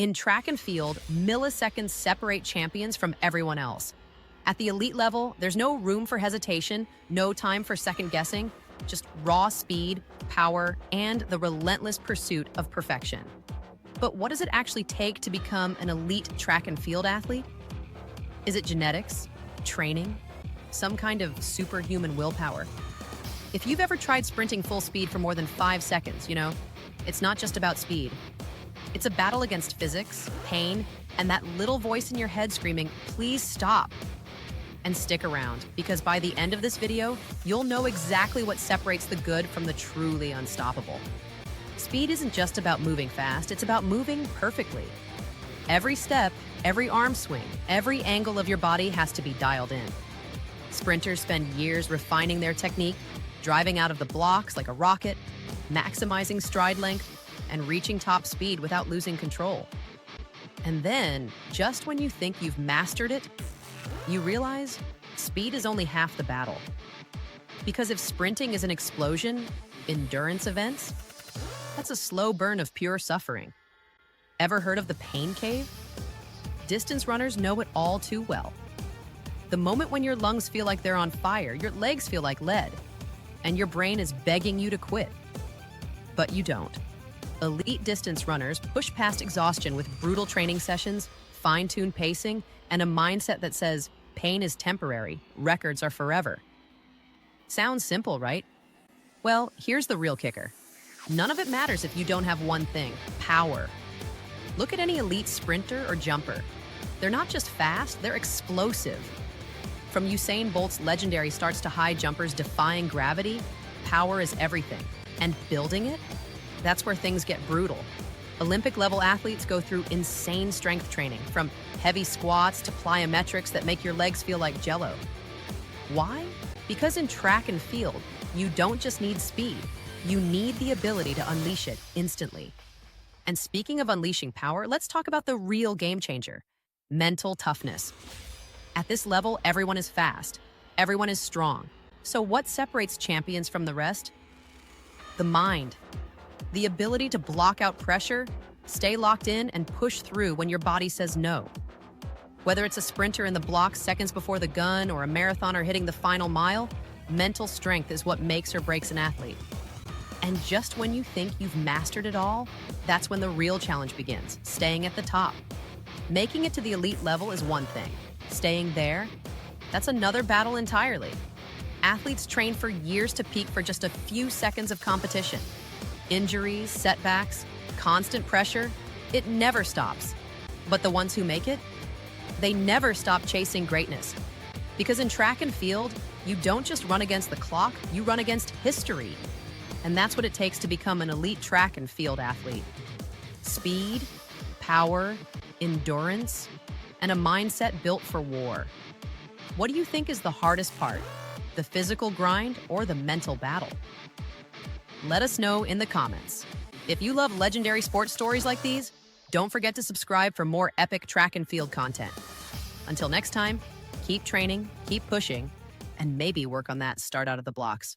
In track and field, milliseconds separate champions from everyone else. At the elite level, there's no room for hesitation, no time for second guessing, just raw speed, power, and the relentless pursuit of perfection. But what does it actually take to become an elite track and field athlete? Is it genetics, training, some kind of superhuman willpower? If you've ever tried sprinting full speed for more than 5 seconds, it's not just about speed. It's a battle against physics, pain, and that little voice in your head screaming, "Please stop." And stick around, because by the end of this video, you'll know exactly what separates the good from the truly unstoppable. Speed isn't just about moving fast, it's about moving perfectly. Every step, every arm swing, every angle of your body has to be dialed in. Sprinters spend years refining their technique, driving out of the blocks like a rocket, maximizing stride length, and reaching top speed without losing control. And then, just when you think you've mastered it, you realize speed is only half the battle. Because if sprinting is an explosion, endurance events, that's a slow burn of pure suffering. Ever heard of the pain cave? Distance runners know it all too well. The moment when your lungs feel like they're on fire, your legs feel like lead, and your brain is begging you to quit. But you don't. Elite distance runners push past exhaustion with brutal training sessions, fine-tuned pacing, and a mindset that says, pain is temporary, records are forever. Sounds simple, right? Well, here's the real kicker. None of it matters if you don't have one thing, power. Look at any elite sprinter or jumper. They're not just fast, they're explosive. From Usain Bolt's legendary starts to high jumpers defying gravity, power is everything. And building it? That's where things get brutal. Olympic-level athletes go through insane strength training, from heavy squats to plyometrics that make your legs feel like jello. Why? Because in track and field, you don't just need speed, you need the ability to unleash it instantly. And speaking of unleashing power, let's talk about the real game changer, mental toughness. At this level, everyone is fast, everyone is strong. So what separates champions from the rest? The mind. The ability to block out pressure, stay locked in, and push through when your body says no. Whether it's a sprinter in the blocks seconds before the gun or a marathoner hitting the final mile, mental strength is what makes or breaks an athlete. And just when you think you've mastered it all, that's when the real challenge begins, staying at the top. Making it to the elite level is one thing. Staying there, that's another battle entirely. Athletes train for years to peak for just a few seconds of competition. Injuries, setbacks, constant pressure, it never stops. But the ones who make it, they never stop chasing greatness. Because in track and field, you don't just run against the clock, you run against history. And that's what it takes to become an elite track and field athlete. Speed, power, endurance, and a mindset built for war. What do you think is the hardest part? The physical grind or the mental battle? Let us know in the comments. If you love legendary sports stories like these, don't forget to subscribe for more epic track and field content. Until next time, keep training, keep pushing, and maybe work on that start out of the blocks.